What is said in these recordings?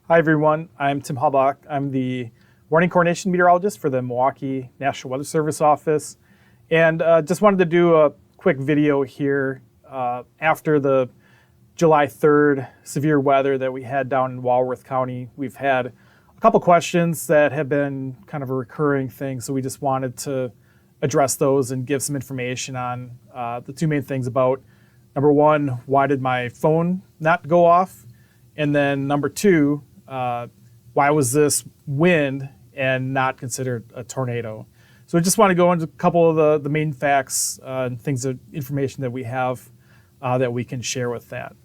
Hi everyone, I'm Tim Halbach. I'm the warning coordination meteorologist for the Milwaukee National Weather Service office. And just wanted to do a quick video here after the July 3rd severe weather that we had down in Walworth County. We've had a couple questions that have been kind of a recurring thing, so we just wanted to address those and give some information on the two main things about, number one, why did my phone not go off? And then number two, why was this wind and not considered a tornado? So I just want to go into a couple of the main facts and things of information that we have that we can share with that.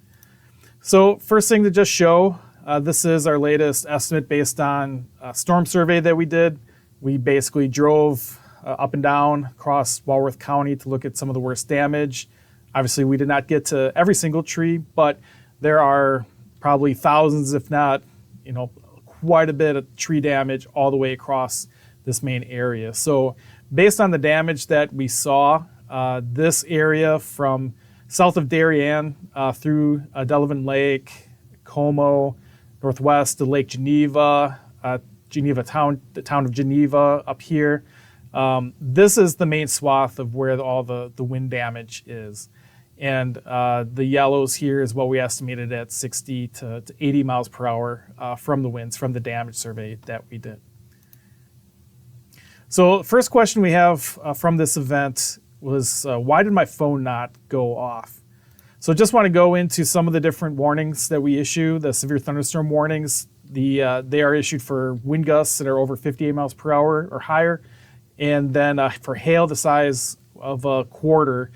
So first thing to just show, this is our latest estimate based on a storm survey that we did. We basically drove up and down across Walworth County to look at some of the worst damage. Obviously, we did not get to every single tree, but there are probably thousands, if not, quite a bit of tree damage all the way across this main area. So based on the damage that we saw, this area from south of Darien through Sullivan Lake, Como, northwest to Lake Geneva, Geneva town, the town of Geneva up here. This is the main swath of where all the wind damage is. And the yellows here is what we estimated at 60 to 80 miles per hour from the winds, from the damage survey that we did. So the first question we have from this event was, why did my phone not go off? So just want to go into some of the different warnings that we issue, the severe thunderstorm warnings. They are issued for wind gusts that are over 58 miles per hour or higher. And then for hail the size of a quarter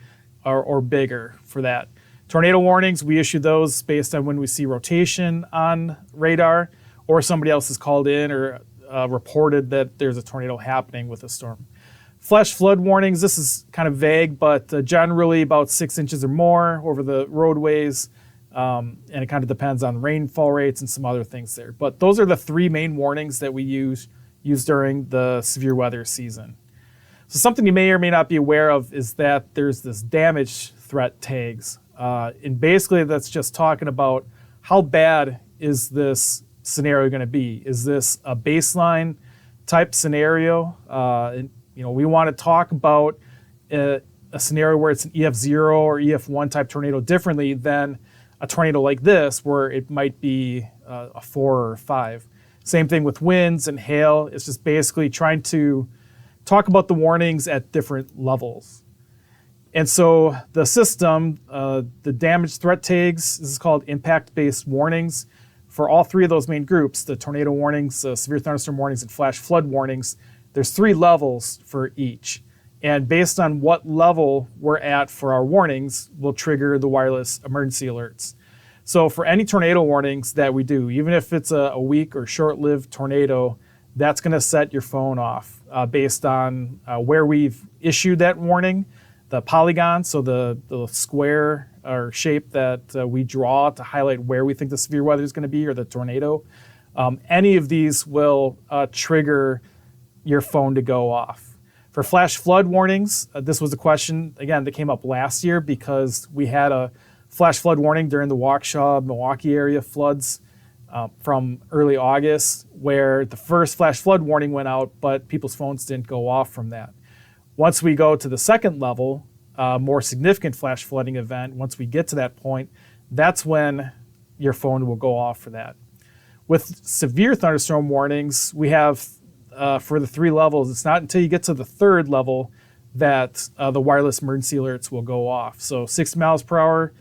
or bigger for that. Tornado warnings, we issue those based on when we see rotation on radar or somebody else has called in or reported that there's a tornado happening with a storm. Flash flood warnings, this is kind of vague, but generally about 6 inches or more over the roadways. And it kind of depends on rainfall rates and some other things there. But those are the three main warnings that we use during the severe weather season. So something you may or may not be aware of is that there's this damage threat tags. And basically that's just talking about how bad is this scenario going to be? Is this a baseline type scenario? We want to talk about a scenario where it's an EF0 or EF1 type tornado differently than a tornado like this where it might be a 4 or 5. Same thing with winds and hail. It's just basically trying to talk about the warnings at different levels. And so the system, the damage threat tags, this is called impact-based warnings. For all three of those main groups, the tornado warnings, severe thunderstorm warnings, and flash flood warnings, there's 3 levels for each. And based on what level we're at for our warnings, will trigger the wireless emergency alerts. So for any tornado warnings that we do, even if it's a weak or short-lived tornado, that's going to set your phone off based on where we've issued that warning, the polygon, so the square or shape that we draw to highlight where we think the severe weather is going to be or the tornado. Any of these will trigger your phone to go off. For flash flood warnings, this was a question, again, that came up last year because we had a flash flood warning during the Waukesha, Milwaukee area floods from early August, where the first flash flood warning went out, but people's phones didn't go off from that. Once we go to the second level, more significant flash flooding event, once we get to that point, that's when your phone will go off for that. With severe thunderstorm warnings, we have for the 3 levels, it's not until you get to the 3rd level that the wireless emergency alerts will go off. So 60 miles per hour,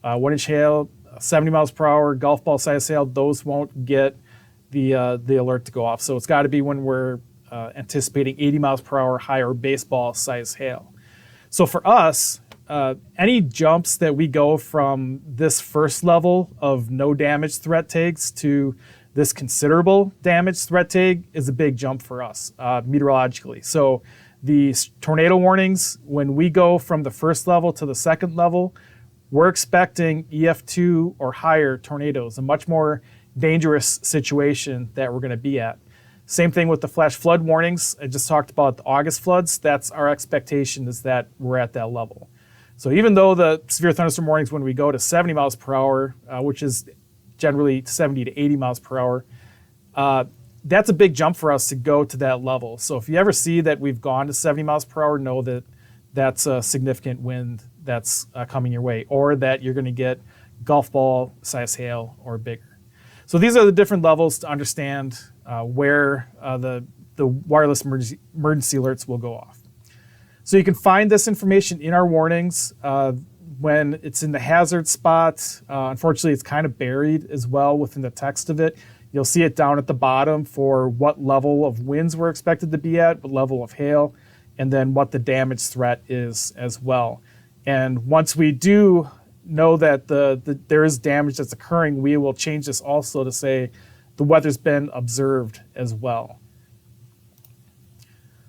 1-inch hail, 70 miles per hour, golf ball size hail, those won't get the alert to go off. So it's got to be when we're anticipating 80 miles per hour higher baseball size hail. So for us, any jumps that we go from this first level of no damage threat tags to this considerable damage threat tag is a big jump for us meteorologically. So the tornado warnings, when we go from the first level to the second level, we're expecting EF2 or higher tornadoes, a much more dangerous situation that we're going to be at. Same thing with the flash flood warnings. I just talked about the August floods. That's our expectation, is that we're at that level. So even though the severe thunderstorm warnings, when we go to 70 miles per hour, which is generally 70 to 80 miles per hour. That's a big jump for us to go to that level. So if you ever see that we've gone to 70 miles per hour, know that that's a significant wind that's coming your way, or that you're going to get golf ball size hail or bigger. So these are the different levels to understand where the wireless emergency alerts will go off. So you can find this information in our warnings when it's in the hazard spot. Unfortunately, it's kind of buried as well within the text of it. You'll see it down at the bottom for what level of winds we're expected to be at, what level of hail, and then what the damage threat is as well. And once we do know that there is damage that's occurring, we will change this also to say the weather's been observed as well.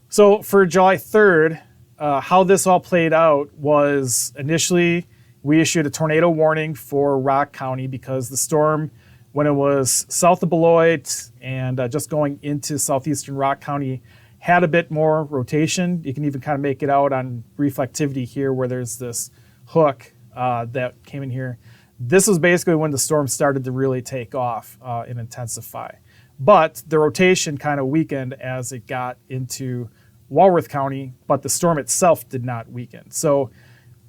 So for July 3rd, how this all played out was initially we issued a tornado warning for Rock County because the storm, when it was south of Beloit and just going into southeastern Rock County, had a bit more rotation. You can even kind of make it out on reflectivity here where there's this hook that came in here. This was basically when the storm started to really take off and intensify. But the rotation kind of weakened as it got into Walworth County, but the storm itself did not weaken. So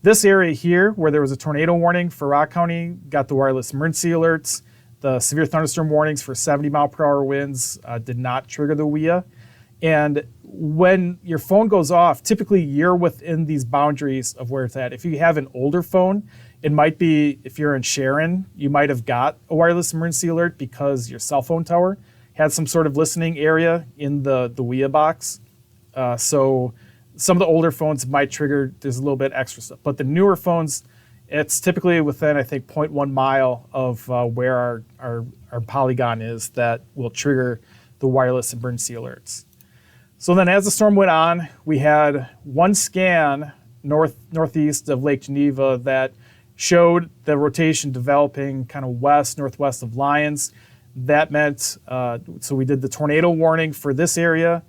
this area here where there was a tornado warning for Rock County got the wireless emergency alerts. The severe thunderstorm warnings for 70 mile per hour winds did not trigger the WIA. And when your phone goes off, typically you're within these boundaries of where it's at. If you have an older phone, it might be, if you're in Sharon, you might have got a wireless emergency alert because your cell phone tower had some sort of listening area in the WIA box. So some of the older phones might trigger, there's a little bit extra stuff. But the newer phones, it's typically within, I think, 0.1 mile of where our polygon is that will trigger the wireless emergency alerts. So then as the storm went on, we had one scan northeast of Lake Geneva that showed the rotation developing kind of northwest of Lyons. That meant, so we did the tornado warning for this area,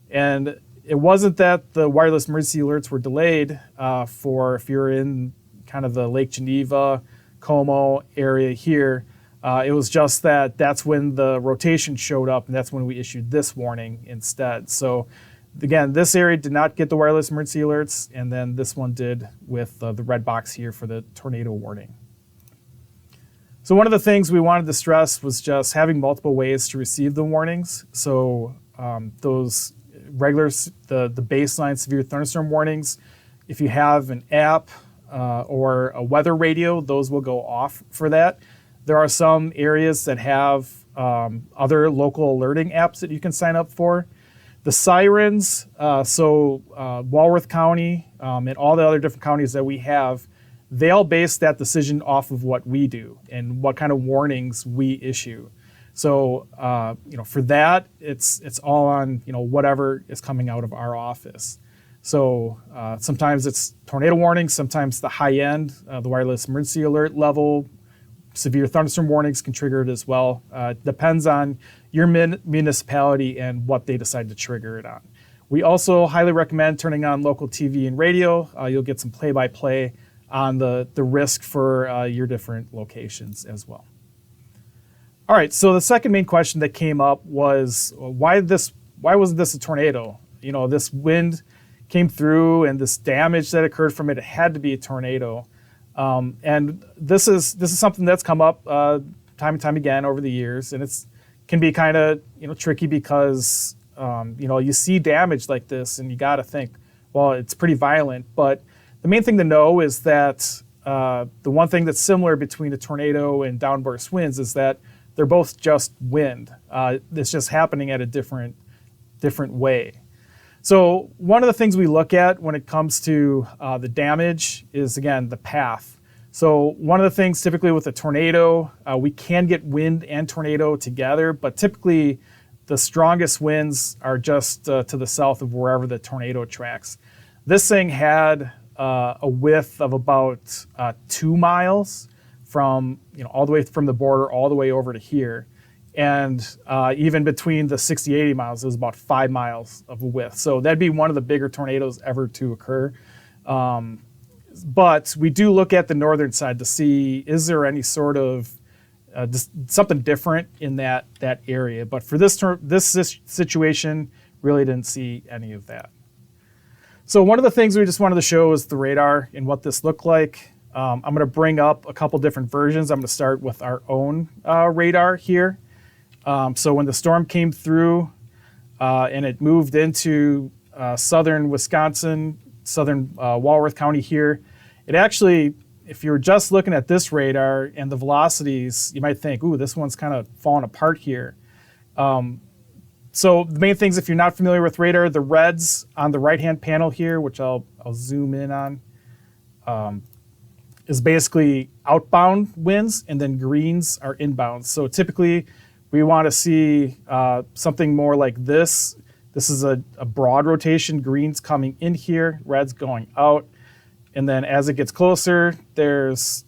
and it wasn't that the wireless emergency alerts were delayed for if you're in kind of the Lake Geneva, Como area here. It was just that that's when the rotation showed up, and that's when we issued this warning instead. So again, this area did not get the wireless emergency alerts, and then this one did with the red box here for the tornado warning. So one of the things we wanted to stress was just having multiple ways to receive the warnings. So those regular, the baseline severe thunderstorm warnings, if you have an app or a weather radio, those will go off for that. There are some areas that have other local alerting apps that you can sign up for. The sirens, Walworth County and all the other different counties that we have, they all base that decision off of what we do and what kind of warnings we issue. So, for that, it's all on, whatever is coming out of our office. So sometimes it's tornado warnings, sometimes the high end, the wireless emergency alert level, severe thunderstorm warnings can trigger it as well. Depends on your municipality and what they decide to trigger it on. We also highly recommend turning on local TV and radio. You'll get some play-by-play on the risk for your different locations as well. All right, so the second main question that came up was why wasn't this a tornado? This wind came through and this damage that occurred from it had to be a tornado. And this is something that's come up time and time again over the years, and it's can be kind of tricky because you see damage like this and you got to think, well, it's pretty violent. But the main thing to know is that the one thing that's similar between a tornado and downburst winds is that they're both just wind. It's just happening at a different way. So one of the things we look at when it comes to the damage is, again, the path. So one of the things typically with a tornado, we can get wind and tornado together, but typically the strongest winds are just to the south of wherever the tornado tracks. This thing had a width of about 2 miles from all the way from the border all the way over to here. And even between the 60, 80 miles, it was about 5 miles of a width. So that'd be one of the bigger tornadoes ever to occur. But we do look at the northern side to see, is there any sort of just something different in that area. But for this situation, really didn't see any of that. So one of the things we just wanted to show is the radar and what this looked like. I'm going to bring up a couple different versions. I'm going to start with our own radar here. So when the storm came through and it moved into southern Wisconsin, southern Walworth County here, it actually, if you were just looking at this radar and the velocities, you might think, ooh, this one's kind of falling apart here. So the main things, if you're not familiar with radar, the reds on the right-hand panel here, which I'll zoom in on, is basically outbound winds, and then greens are inbound. So typically we want to see something more like this. This is a broad rotation, greens coming in here, reds going out. And then as it gets closer, there's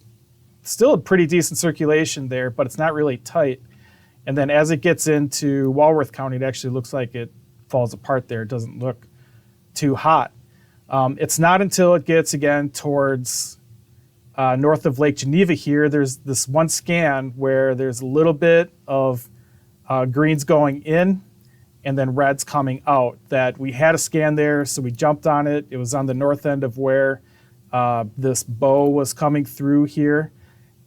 still a pretty decent circulation there, but it's not really tight. And then as it gets into Walworth County, it actually looks like it falls apart there. It doesn't look too hot. It's not until it gets again towards north of Lake Geneva here, there's this one scan where there's a little bit of greens going in and then reds coming out, that we had a scan there, so we jumped on it. It was on the north end of where this bow was coming through here.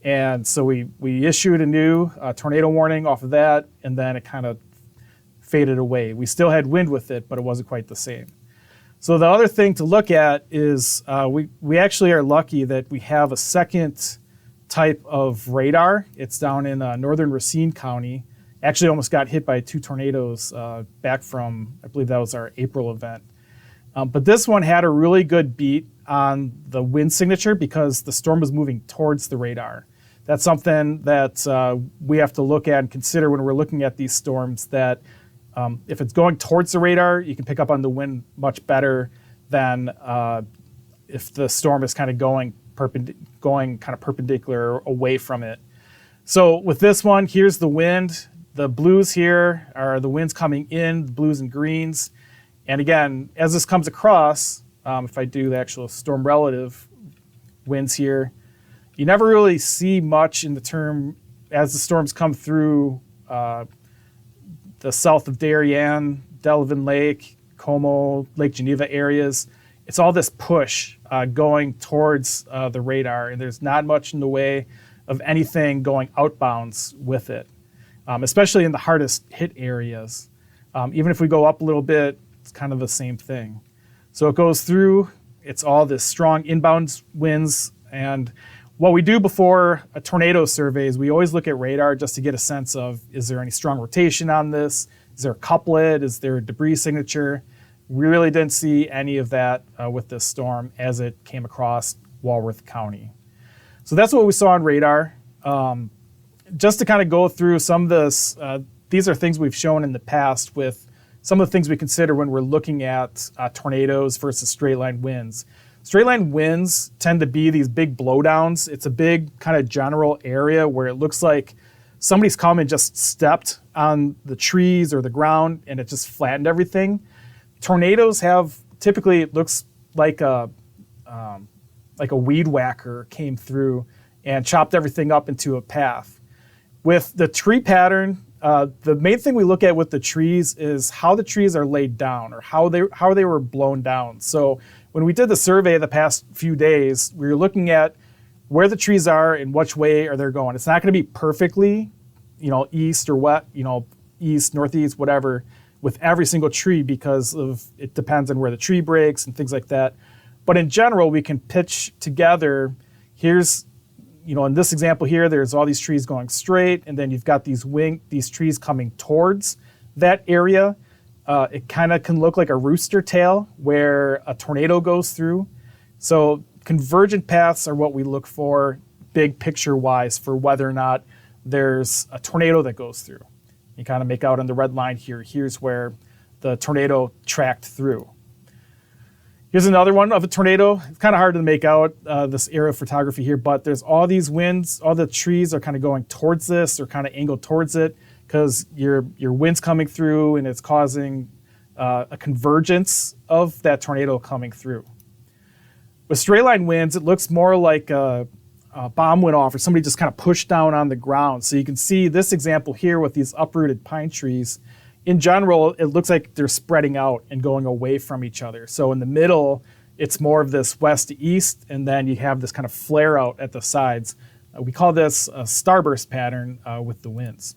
And so we issued a new tornado warning off of that, and then it kind of faded away. We still had wind with it, but it wasn't quite the same. So the other thing to look at is we actually are lucky that we have a second type of radar. It's down in northern Racine County. Actually almost got hit by 2 tornadoes back from, I believe that was our April event. But this one had a really good beat on the wind signature because the storm was moving towards the radar. That's something that we have to look at and consider when we're looking at these storms, that if it's going towards the radar, you can pick up on the wind much better than if the storm is kind of going kind of perpendicular away from it. So with this one, here's the wind. The blues here are the winds coming in, the blues and greens. And again, as this comes across, if I do the actual storm relative winds here, you never really see much in the term as the storms come through the south of Darien, Delavan Lake, Como, Lake Geneva areas. It's all this push going towards the radar, and there's not much in the way of anything going outbounds with it, especially in the hardest hit areas. Even if we go up a little bit, it's kind of the same thing. So it goes through, it's all this strong inbound winds. And what we do before a tornado survey is we always look at radar just to get a sense of, is there any strong rotation on this? Is there a couplet? Is there a debris signature? We really didn't see any of that with this storm as it came across Walworth County. So that's what we saw on radar. Just to kind of go through some of this, these are things we've shown in the past with some of the things we consider when we're looking at tornadoes versus straight line winds. Straight line winds tend to be these big blowdowns. It's a big kind of general area where it looks like somebody's come and just stepped on the trees or the ground and it just flattened everything. Tornadoes have, typically it looks like a weed whacker came through and chopped everything up into a path. With the tree pattern, the main thing we look at with the trees is how the trees are laid down or how they were blown down. So when we did the survey the past few days, we were looking at where the trees are and which way are they going. It's not going to be perfectly, east or west, east, northeast, whatever, with every single tree because of it depends on where the tree breaks and things like that. But in general, we can pitch together. Here's, in this example here, there's all these trees going straight, and then you've got these trees coming towards that area. It kind of can look like a rooster tail where a tornado goes through. So convergent paths are what we look for big picture wise for whether or not there's a tornado that goes through. You kind of make out on the red line here. Here's where the tornado tracked through. Here's another one of a tornado. It's kind of hard to make out this aerial photography here, but there's all these winds, all the trees are kind of going towards this or kind of angled towards it because your wind's coming through and it's causing a convergence of that tornado coming through. With straight line winds, it looks more like a bomb went off or somebody just kind of pushed down on the ground. So you can see this example here with these uprooted pine trees. In general, it looks like they're spreading out and going away from each other. So in the middle, it's more of this west to east, and then you have this kind of flare out at the sides. We call this a starburst pattern with the winds.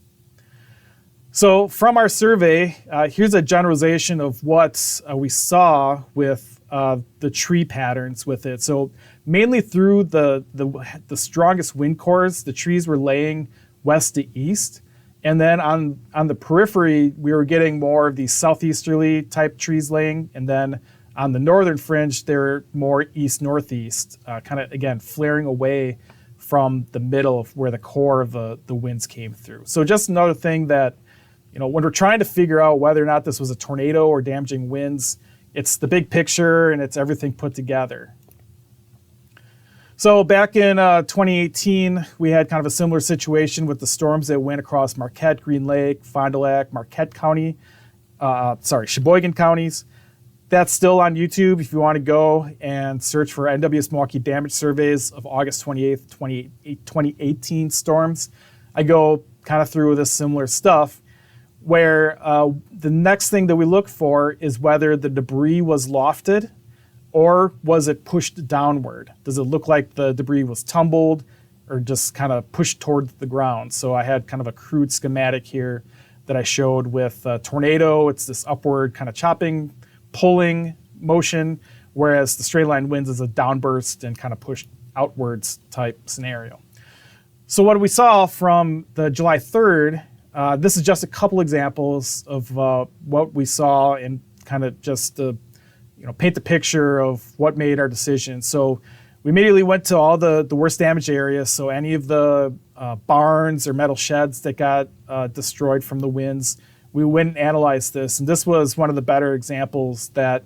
So from our survey, here's a generalization of what we saw with the tree patterns with it. So mainly through the strongest wind cores, the trees were laying west to east. And then on the periphery, we were getting more of these southeasterly type trees laying. And then on the northern fringe, they're more east-northeast, kind of, again, flaring away from the middle of where the core of the winds came through. So just another thing that, when we're trying to figure out whether or not this was a tornado or damaging winds, it's the big picture and it's everything put together. So back in 2018, we had kind of a similar situation with the storms that went across Marquette, Green Lake, Fond du Lac, Marquette County, Sheboygan counties. That's still on YouTube if you want to go and search for NWS Milwaukee damage surveys of August 28th, 2018 storms. I go kind of through this similar stuff where the next thing that we look for is whether the debris was lofted or was it pushed downward? Does it look like the debris was tumbled or just kind of pushed towards the ground? So I had kind of a crude schematic here that I showed with a tornado. It's this upward kind of chopping, pulling motion, whereas the straight line winds is a downburst and kind of pushed outwards type scenario. So what we saw from the July 3rd, this is just a couple examples of what we saw and kind of just paint the picture of what made our decision. So we immediately went to all the worst damaged areas. So any of the barns or metal sheds that got destroyed from the winds, we went and analyzed this. And this was one of the better examples that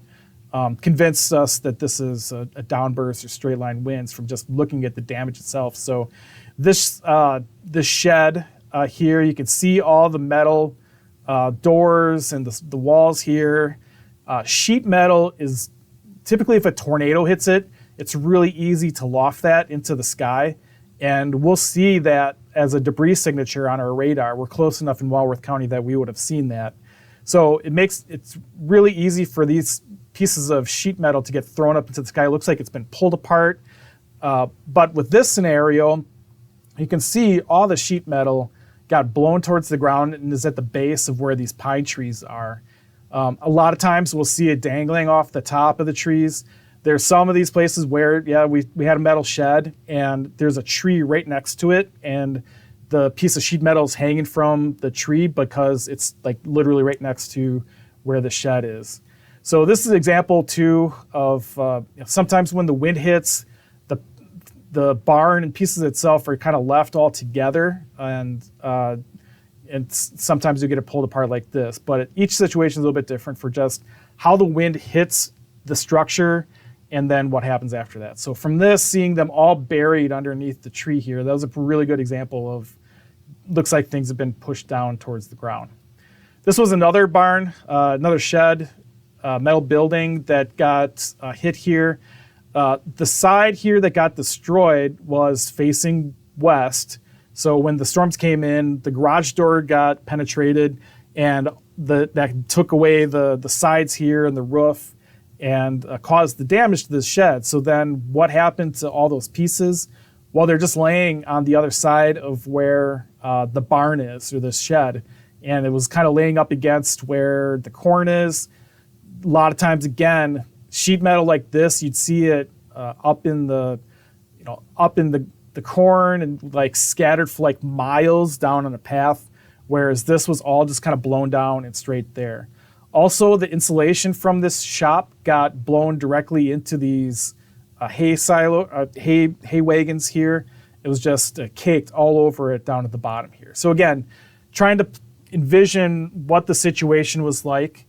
convinced us that this is a downburst or straight line winds from just looking at the damage itself. So this shed here, you can see all the metal doors and the walls here. Sheet metal is typically, if a tornado hits it, it's really easy to loft that into the sky. And we'll see that as a debris signature on our radar. We're close enough in Walworth County that we would have seen that. So it's really easy for these pieces of sheet metal to get thrown up into the sky. It looks like it's been pulled apart. But with this scenario, you can see all the sheet metal got blown towards the ground and is at the base of where these pine trees are. A lot of times we'll see it dangling off the top of the trees. There's some of these places where, we had a metal shed and there's a tree right next to it and the piece of sheet metal is hanging from the tree because it's like literally right next to where the shed is. So this is an example too of sometimes when the wind hits, the barn and pieces itself are kind of left all together and sometimes you get it pulled apart like this. But each situation is a little bit different for just how the wind hits the structure and then what happens after that. So from this, seeing them all buried underneath the tree here, that was a really good example of, looks like things have been pushed down towards the ground. This was another barn, another shed, metal building that got hit here. The side here that got destroyed was facing west. So when the storms came in, the garage door got penetrated and that took away the sides here and the roof and caused the damage to this shed. So then what happened to all those pieces? Well, they're just laying on the other side of where the barn is or the shed. And it was kind of laying up against where the corn is. A lot of times, again, sheet metal like this, you'd see it up in the corn and like scattered for like miles down on a path, whereas this was all just kind of blown down and straight there. Also, the insulation from this shop got blown directly into these hay wagons here. It was just caked all over it down at the bottom here. So again, trying to envision what the situation was like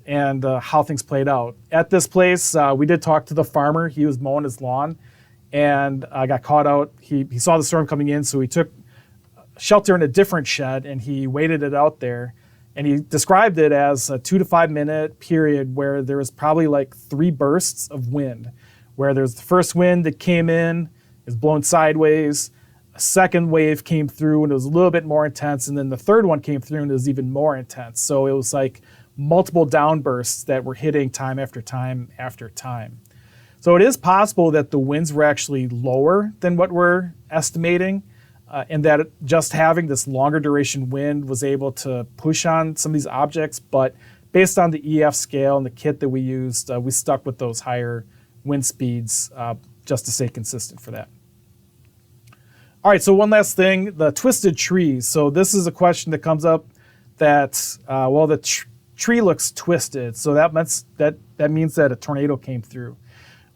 and how things played out. At this place, we did talk to the farmer. He was mowing his lawn and got caught out. He saw the storm coming in, so he took shelter in a different shed and he waited it out there. And he described it as a 2 to 5 minute period where there was probably like 3 bursts of wind, where there's the first wind that came in was blown sideways. A second wave came through and it was a little bit more intense. And then the third one came through and it was even more intense. So it was like multiple downbursts that were hitting time after time after time. So it is possible that the winds were actually lower than what we're estimating, and that just having this longer duration wind was able to push on some of these objects. But based on the EF scale and the kit that we used, we stuck with those higher wind speeds just to stay consistent for that. All right, so one last thing, the twisted trees. So this is a question that comes up that, the tree looks twisted. So that means that a tornado came through.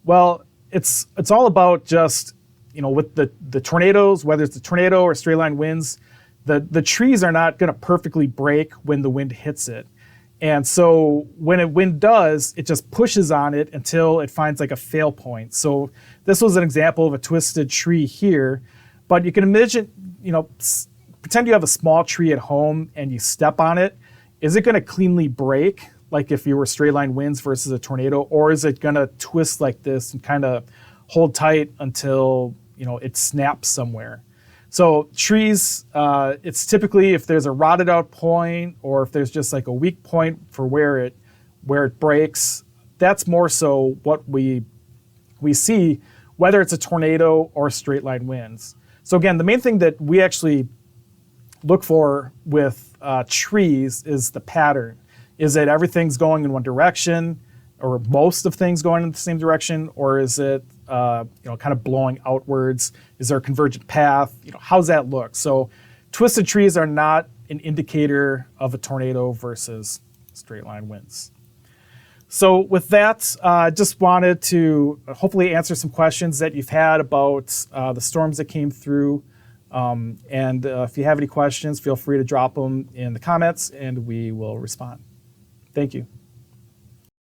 Well, it's all about just, with the tornadoes, whether it's a tornado or straight line winds, the trees are not going to perfectly break when the wind hits it. And so when a wind does, it just pushes on it until it finds like a fail point. So this was an example of a twisted tree here. But you can imagine, pretend you have a small tree at home and you step on it. Is it going to cleanly break, like if you were straight line winds versus a tornado, or is it going to twist like this and kind of hold tight until, it snaps somewhere? So trees, it's typically if there's a rotted out point or if there's just like a weak point for where it breaks, that's more so what we see, whether it's a tornado or straight line winds. So again, the main thing that we actually look for with trees is the pattern. Is it everything's going in one direction, or most of things going in the same direction, or is it kind of blowing outwards? Is there a convergent path? How's that look? So twisted trees are not an indicator of a tornado versus straight line winds. So with that, I just wanted to hopefully answer some questions that you've had about the storms that came through. And if you have any questions, feel free to drop them in the comments and we will respond. Thank you.